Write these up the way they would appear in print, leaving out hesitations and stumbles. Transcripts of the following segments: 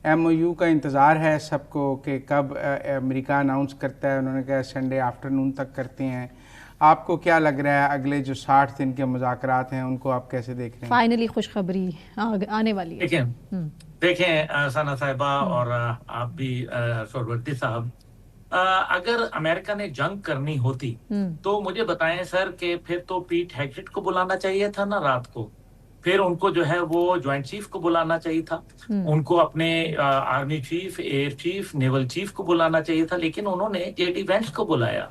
MOU का इंतज़ार है सबको कि कब अमेरिका अनाउंस करता है। उन्होंने कहा संडे आफ्टरनून तक करते हैं। आपको क्या लग रहा है अगले जो 60 दिन के मुज़ाकरात हैं उनको आप कैसे देख रहे हैं? फाइनली खुशखबरी आने वाली है। देखें देखें सना साहिबा हम्म, और आप भी सोरवर्दी साहब, अगर अमेरिका ने जंग करनी होती हम्म, तो मुझे बताएं सर कि फिर तो पीट हेगसेट को बुलाना चाहिए था ना रात को। फिर उनको जो है वो ज्वाइंट चीफ को बुलाना चाहिए था। हम्म, उनको अपने army chief, air chief, naval chief को बुलाना चाहिए था, लेकिन उन्होंने जेडी वेंस को बुलाया।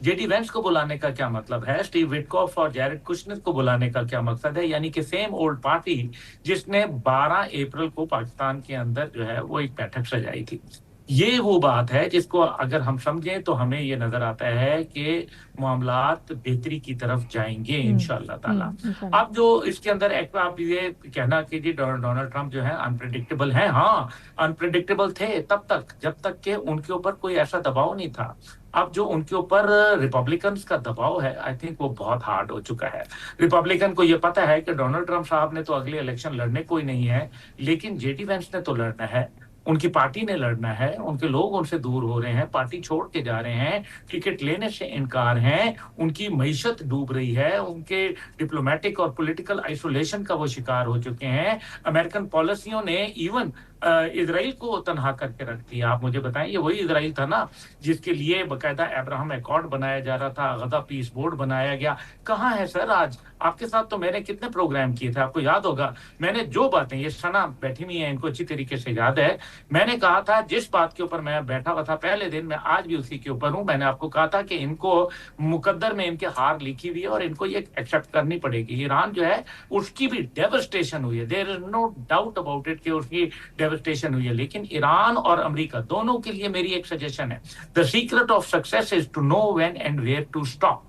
जेडी वेंस को बुलाने का क्या मतलब है? स्टीव विटकॉफ और जैरेड कुशनर को बुलाने का क्या मकसद है? यानी कि सेम ओल्ड पार्टी जिसने 12 अप्रैल को पाकिस्तान के अंदर जो है वो एक बैठक सजाई थी। ये वो बात है जिसको अगर हम समझें तो हमें ये नजर आता है कि मामलात बेहतरी की तरफ जाएंगे इंशाअल्लाह ताला। इंशाल्लाह। अब जो इसके अंदर एक आप ये कहना कि जी डोनाल्ड ट्रंप जो है अनप्रेडिक्टेबल है, हाँ अनप्रेडिक्टेबल थे तब तक जब तक कि उनके ऊपर कोई ऐसा दबाव नहीं था। अब जो उनके ऊपर रिपब्लिकन्स का दबाव है, आई थिंक वो बहुत हार्ड हो चुका है। रिपब्लिकन को ये पता है कि डोनाल्ड ट्रंप साहब ने तो अगले इलेक्शन लड़ने कोई नहीं है, लेकिन जेडी वेंस ने तो लड़ना है, उनकी पार्टी ने लड़ना है। उनके लोग उनसे दूर हो रहे हैं, पार्टी छोड़ के जा रहे हैं, टिकट लेने से इनकार है, उनकी मईशत डूब रही है, उनके डिप्लोमेटिक और पॉलिटिकल आइसोलेशन का वो शिकार हो चुके हैं। अमेरिकन पॉलिसियों ने इवन इजराइल को तनहा करके रख दिया। आप मुझे बताएं, ये वही इजराइल था ना जिसके लिए बकायदा अब्राहम अकॉर्ड बनाया जा रहा था, गजा पीस बोर्ड बनाया गया। कहाँ है सर आज? आपके साथ तो मैंने कितने प्रोग्राम किए थे, आपको याद होगा। मैंने जो बातें, ये सना बैठी हुई है, इनको अच्छी तरीके से याद है, मैंने कहा था जिस बात के ऊपर मैं बैठा हुआ था पहले दिन, मैं आज भी उसी के ऊपर हूं। मैंने आपको कहा था कि इनको मुकद्दर में इनके हार लिखी हुई है और इनको ये एक्सेप्ट करनी पड़ेगी। ईरान जो है उसकी भी डेवस्टेशन हुई है, there is no doubt about it कि उसकी डेवस्टेशन हुई है। लेकिन ईरान और अमेरिका दोनों के लिए मेरी एक सजेशन है, the secret of success is to know when and where to stop.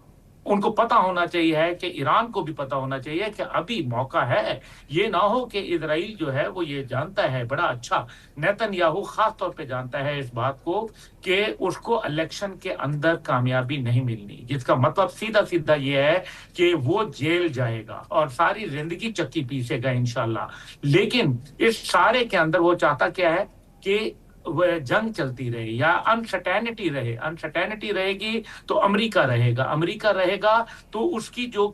उनको पता होना चाहिए है कि ईरान को भी पता होना चाहिए कि अभी मौका है। ये ना हो कि इजराइल जो है वो ये जानता है बड़ा अच्छा, नेतन्याहू खास तौर पे जानता है इस बात को कि उसको इलेक्शन के अंदर कामयाबी नहीं मिलनी, जिसका मतलब सीधा सीधा ये है कि वो जेल जाएगा और सारी जिंदगी चक्की पीसेगा इंशाल्लाह। लेकिन इस सारे के अंदर वो चाहता क्या है कि वह जंग चलती रहे या अनसर्टेनिटी रहे। अनसर्टेनिटी रहेगी तो अमेरिका रहेगा, अमेरिका रहेगा तो उसकी जो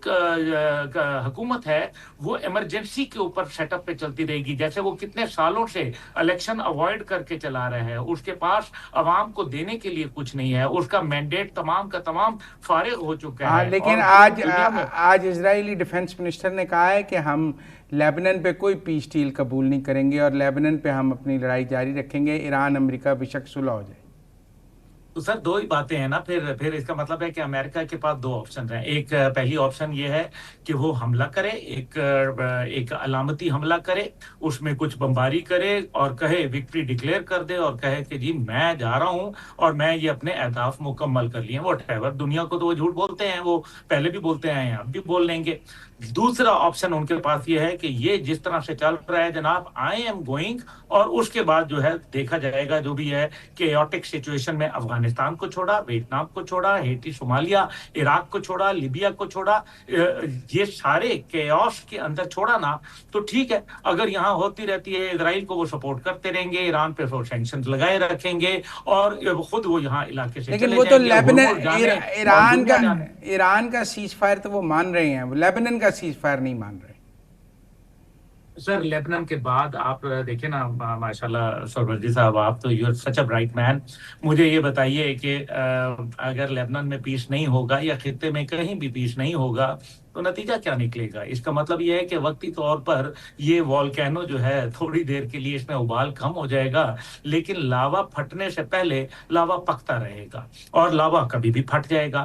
हुकूमत है वो इमरजेंसी के ऊपर सेटअप पे चलती रहेगी। जैसे वो कितने सालों से इलेक्शन अवॉइड करके चला रहा है, उसके पास आवाम को देने के लिए कुछ नहीं है, उसका मैंडेट तमाम का तमाम फारिग हो चुका हाँ, है। लेकिन और आज दुनिया में आज इजरायली डिफेंस मिनिस्टर ने कहा है कि हम लेबनान पे कोई पीस डील कबूल नहीं करेंगे और लेबनान पे हम अपनी लड़ाई जारी रखेंगे, ईरान अमेरिका बेशक सुलह हो जाए। तो सर दो ही बातें हैं ना। फिर इसका मतलब है कि अमेरिका के पास दो ऑप्शन हैं। एक पहली ऑप्शन ये है कि वो हमला करे, एक अलामती हमला करे, उसमें कुछ बमबारी करे और कहे, विक्ट्री डिक्लेयर कर दे और कहे कि जी मैं जा रहा हूं और मैं ये अपने अहदाफ मुकम्मल कर लिए। व्हाटएवर, दुनिया को तो वो झूठ बोलते हैं, वो पहले भी बोलते आए हैं, अब भी बोल लेंगे। दूसरा ऑप्शन उनके पास ये है कि ये जिस तरह से चल रहा है जनाब, आई एम गोइंग, और उसके बाद जो है देखा जाएगा जो भी है। केओटिक सिचुएशन में अफगानिस्तान को छोड़ा, वियतनाम को छोड़ा, हेटी, सोमालिया, इराक को छोड़ा, लिबिया को छोड़ा, ये सारे केओस के अंदर छोड़ा ना तो ठीक है। अगर यहाँ होती रहती है इजराइल को वो सपोर्ट करते रहेंगे, ईरान पे सैंक्शन लगाए रखेंगे और खुद वो यहाँ इलाके से लेकिन चले वो तो जाएंगे। लेबनान जाने और ईरान दुनिया का जाने। ईरान का सीज फायर तो वो मान रहे हैं, वो लेबनान का सीज फायर नहीं मान रहे। सर लेबनान के बाद आप देखें ना, माशाल्लाह सरवर्जी साहब, आप तो you are such a bright man. मुझे ये बताइए कि अगर लेबनान में पीस नहीं होगा या खित्ते में कहीं भी पीस नहीं होगा तो नतीजा क्या निकलेगा? इसका मतलब ये है कि वक्ती तौर पर ये वॉल्केनो जो है थोड़ी देर के लिए इसमें उबाल कम हो जाएगा, लेकिन लावा फटने से पहले लावा पकता रहेगा और लावा कभी भी फट जाएगा।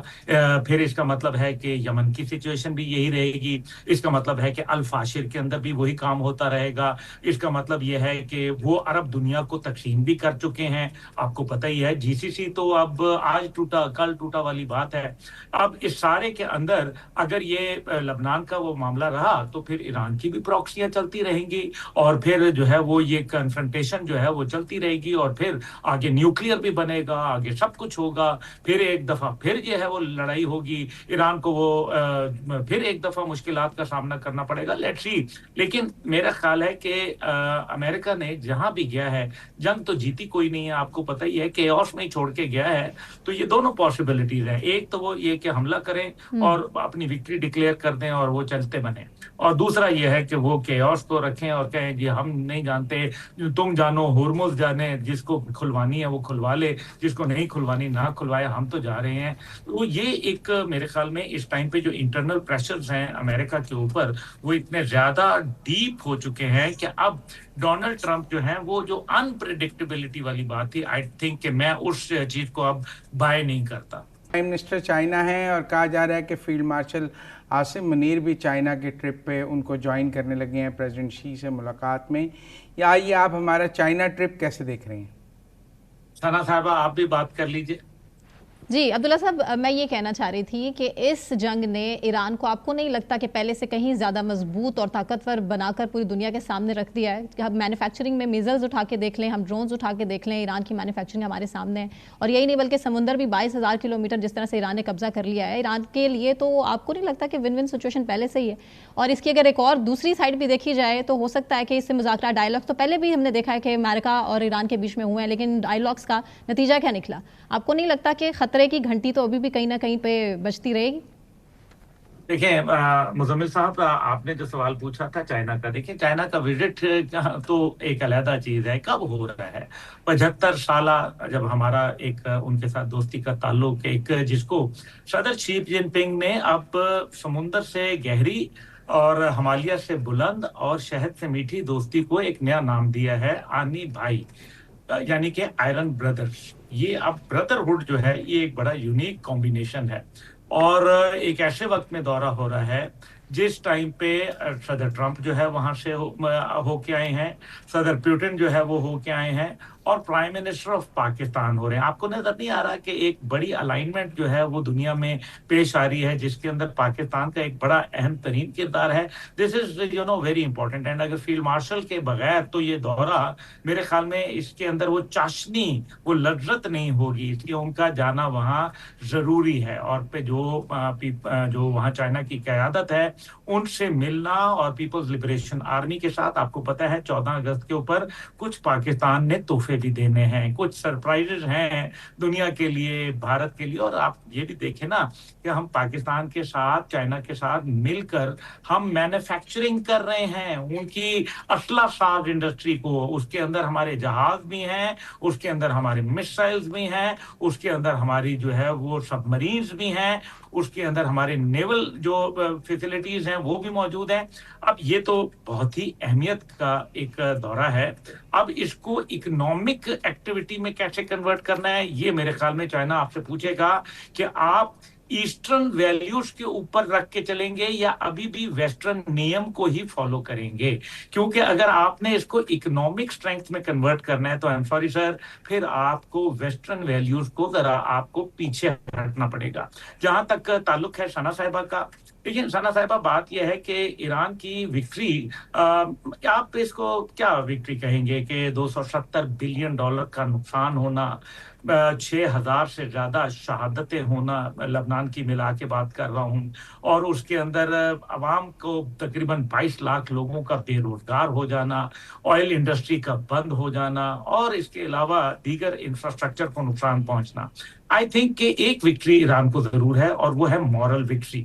फिर इसका मतलब है कि यमन की सिचुएशन भी यही रहेगी। इसका मतलब है कि अल फाशिर के अंदर भी वही काम होता रहेगा। इसका मतलब यह है कि वो अरब दुनिया को तकसीम भी कर चुके हैं। आपको पता ही है, जीसीसी तो अब आज टूटा कल टूटा वाली बात है। अब इस सारे के अंदर अगर ये लबनान का वो मामला रहा तो फिर ईरान की भी प्रॉक्सियां चलती रहेंगी और फिर जो है वो ये कन्फ्रंटेशन जो है वो चलती रहेगी और फिर आगे न्यूक्लियर भी बनेगा, आगे सब कुछ होगा, फिर एक दफा फिर जो है वो लड़ाई होगी, ईरान को वो फिर एक दफा मुश्किलात का सामना करना पड़ेगा। Let's see. लेकिन मेरा ख्याल है कि अमेरिका ने जहां भी गया है, जंग तो जीती कोई नहीं है, आपको पता ही है, केओस में ही छोड़ के गया है। तो ये दोनों पॉसिबिलिटीज है, एक तो वो ये कि हमला करें और अपनी विक्ट्री डिक्लेयर कर दें और वो चलते बने, और दूसरा ये है कि वो केओस को रखें और कहें जी हम नहीं जानते, तुम जानो, हुर्मुज जाने, जिसको खुलवानी है वो खुलवा ले, जिसको नहीं खुलवानी ना खुलवाए, हम तो जा रहे हैं। तो ये एक मेरे ख्याल में इस टाइम पे जो इंटरनल प्रेशर्स हैं अमेरिका के ऊपर वो इतने ज्यादा डीप हो चुके हैं कि अब डोनाल्ड ट्रंप जो है वो जो अनप्रेडिक्टेबिलिटी वाली बात थी, आई थिंक कि मैं उस चीज को अब बाय नहीं करता। प्राइम मिनिस्टर चाइना है और कहा जा रहा है कि फील्ड मार्शल आसिम मुनीर भी चाइना के ट्रिप पे उनको ज्वाइन करने लगे हैं प्रेसिडेंट शी से मुलाकात में। या ये आप हमारा चाइना ट्रिप कैसे देख रहे हैं? सना साहबा आप भी बात कर लीजिए। जी अब्दुल्ला साहब, मैं ये कहना चाह रही थी कि इस जंग ने ईरान को, आपको नहीं लगता कि पहले से कहीं ज़्यादा मजबूत और ताकतवर बनाकर पूरी दुनिया के सामने रख दिया है? कि हम मैन्युफैक्चरिंग में मिसाइल्स उठा के देख लें, हम ड्रोन्स उठा के देख लें, ईरान की मैन्युफैक्चरिंग हमारे सामने है। और यही नहीं बल्कि समुंदर भी 22,000 किलोमीटर जिस तरह से ईरान ने कब्जा कर लिया है ईरान के लिए, तो आपको नहीं लगता कि विन विन सिचुएशन पहले से ही है? और इसकी अगर एक और दूसरी साइड भी देखी जाए तो हो सकता है कि इससे मुज़ाकरा डायलॉग्स तो पहले भी हमने देखा है कि अमेरिका और ईरान के बीच में हुए हैं, लेकिन डायलॉग्स का नतीजा क्या निकला? आपको नहीं लगता कि खतरे की घंटी तो अभी भी कहीं ना कहीं पे बजती रहेगी? देखिए मुजम्मिल साहब, आपने जो सवाल पूछा था चाइना का, देखिए चाइना का विजिट तो एक अलहदा चीज है। कब हो रहा है? 75 साल जब हमारा एक उनके साथ दोस्ती का ताल्लुक, एक जिसको सदर शी जिनपिंग ने अब समुंदर से गहरी और हिमालय से बुलंद और शहद से मीठी दोस्ती को एक नया नाम दिया है, आनी भाई, यानी कि आयरन ब्रदर्स। ये अब ब्रदरहुड जो है ये एक बड़ा यूनिक कॉम्बिनेशन है और एक ऐसे वक्त में दौरा हो रहा है जिस टाइम पे सदर ट्रंप जो है वहां से होके आए हैं, सदर पुतिन जो है वो होके आए हैं और प्राइम मिनिस्टर ऑफ पाकिस्तान हो रहे हैं। आपको नजर नहीं आ रहा कि एक बड़ी अलाइनमेंट जो है वो दुनिया में पेश आ रही है जिसके अंदर पाकिस्तान का एक बड़ा अहम तरीन किरदार है। This is very important. And अगर फील्ड मार्शल के बगैर तो ये दौरा मेरे ख्याल में इसके अंदर वो चाशनी, वो लज्जत नहीं होगी, इसलिए उनका जाना वहाँ जरूरी है। और पे जो वहाँ चाइना की क़यादत है उनसे मिलना और पीपल्स लिबरेशन आर्मी के साथ, आपको पता है 14 अगस्त के ऊपर कुछ पाकिस्तान ने तोहफे भी देने हैं, कुछ सरप्राइजेस हैं दुनिया के लिए, भारत के लिए। और आप ये भी देखें ना कि हम पाकिस्तान के साथ, चाइना के साथ मिलकर हम मैन्युफैक्चरिंग कर रहे हैं उनकी असला साज इंडस्ट्री को। उसके अंदर हमारे जहाज भी हैं, उसके अंदर हमारे मिसाइल्स भी हैं, उसके अंदर हमारी जो है वो सबमरीन्स भी हैं, उसके अंदर हमारे नेवल जो फैसिलिटीज हैं वो भी मौजूद हैं। अब ये तो बहुत ही अहमियत का एक दौरा है। अब इसको इकोनॉमिक एक्टिविटी में कैसे कन्वर्ट करना है, ये मेरे ख्याल में चाइना आपसे पूछेगा कि आप ईस्टर्न वैल्यूज के ऊपर रख के चलेंगे या अभी भी वेस्टर्न नियम को ही फॉलो करेंगे। क्योंकि अगर आपने इसको इकोनॉमिक स्ट्रेंथ में कन्वर्ट करना है तो आई एम सॉरी सर, फिर आपको वेस्टर्न वैल्यूज को जरा आपको पीछे हटना पड़ेगा। जहां तक ताल्लुक है सना साहिबा का, लेकिन सना साहिबा बात यह है कि ईरान की विक्ट्री, आप इसको क्या विक्ट्री कहेंगे कि $270 बिलियन का नुकसान होना, 6,000 से ज्यादा शहादतें होना, लबनान की मिला के बात कर रहा हूं, और उसके अंदर अवाम को तकरीबन 22 लाख लोगों का बेरोजगार हो जाना, ऑयल इंडस्ट्री का बंद हो जाना और इसके अलावा दीगर इंफ्रास्ट्रक्चर को नुकसान पहुंचना। आई थिंक कि एक विक्ट्री ईरान को जरूर है और वो है मॉरल विक्ट्री।